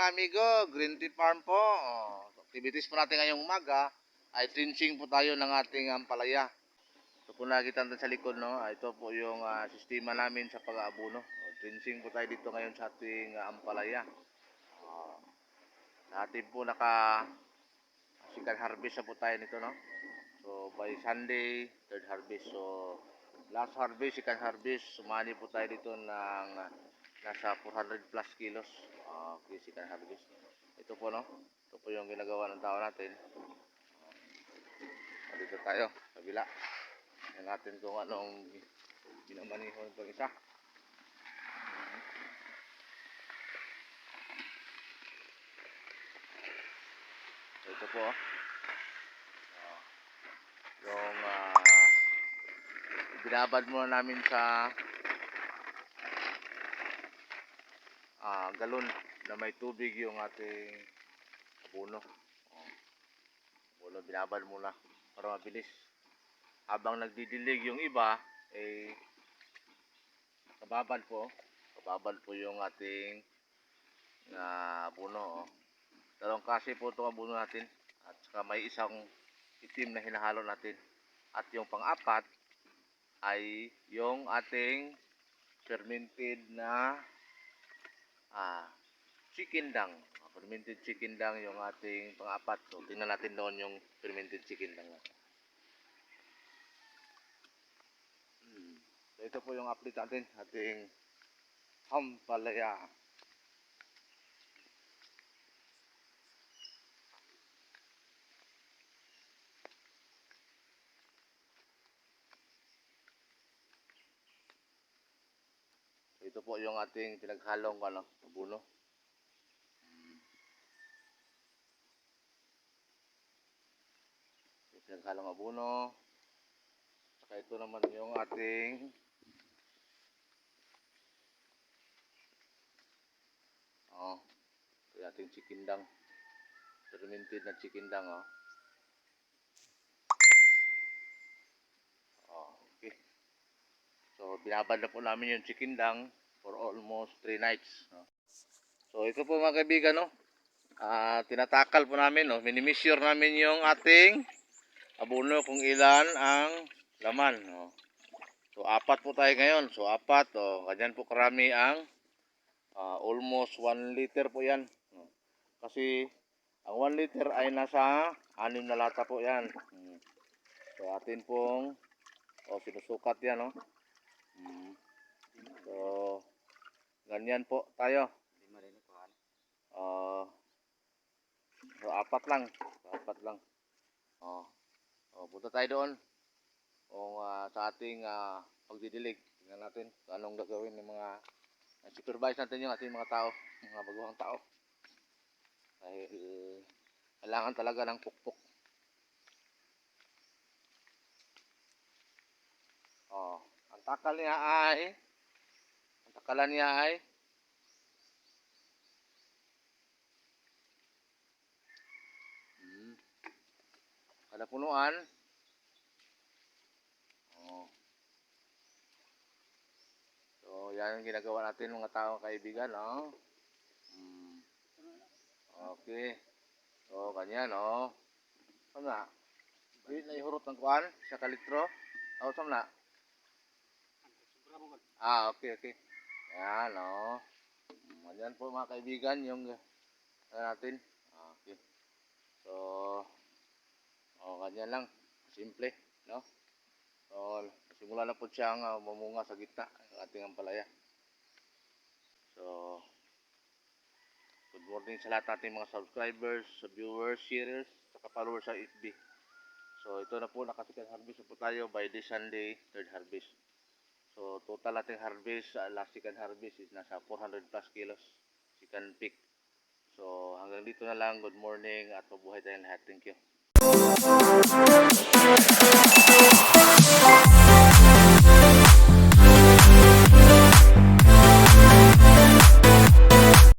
amigo, Green Tea Farm po. Activities po natin ngayong umaga ay trenching po tayo ng ating ampalaya. Ito po nakikita natin sa likod, no? Ito po yung sistema namin sa pag-aabuno. Trenching po tayo dito ngayon sa ating ampalaya. Sa ating po second harvest na po tayo nito, no? So by Sunday, third harvest. So last harvest, second harvest, sumani po tayo dito ng nasa 400 plus kilos. Okay, second harvest. Ito po, no? Ito po yung ginagawa ng tao natin. Dito tayo, kabila. Tingnan natin kung anong binamanihon itong isa. So, ito po, yung binabad muna namin sa galon na may tubig yung ating abono. Abono, binabad muna para mabilis. Habang nagdidilig yung iba, kababad po yung ating abono. Dalawang klase po itong abono natin. At saka may isang itim na hinahalo natin. At yung pang-apat ay yung ating fermented na chicken dung. Fermented chicken dung yung ating pang-apat. So tingnan natin doon yung fermented chicken dung. So ito po yung update natin, ating ampalaya. Ito po yung ating pinaghalong abono. Pinaghalong abono. Saka ito naman yung ating ito yung ating chicken dung. Fermented na chicken dung. Okay. So binabad na po namin yung chicken dung for almost 3 nights. So ito po mga kaibigan, no? Tinatakal po namin, no? Minimeasure namin yung ating abono kung ilan ang laman, no? So 4 po tayo ngayon. So 4, ganyan po karami ang almost 1 liter po yan. Kasi ang 1 liter ay nasa 6 na lata po yan. So atin pong sinusukat yan, no? So ganyan po tayo. So 4 lang. Punta tayo doon sa ating pagdidilig. Tingnan natin kung anong gagawin ng mga supervise natin yung ating mga tao, mga baguhang tao. Dahil kailangan talaga ng pukpok. Ang takalan niya ay kada punuan. So yan ang ginagawa natin mga tao kaibigan, no? Okay. So ganyan, Samna. Di na ihurot ng kuan sa kalitro. Samna. Okay. Yan, ganyan po mga kaibigan yung natin. Okay. So ganyan lang, simple, no? So simula na po siyang mamunga sa gitna ng ating ampalaya. So good morning sa lahat nating mga subscribers, viewers, sharers, saka followers sa FB. So ito na po, naka-second harvest na po tayo by this Sunday, third harvest. So total nating harvest, last second harvest is nasa 400 plus kilos, second peak. So hanggang dito na lang, good morning at mabuhay tayong lahat. Thank you.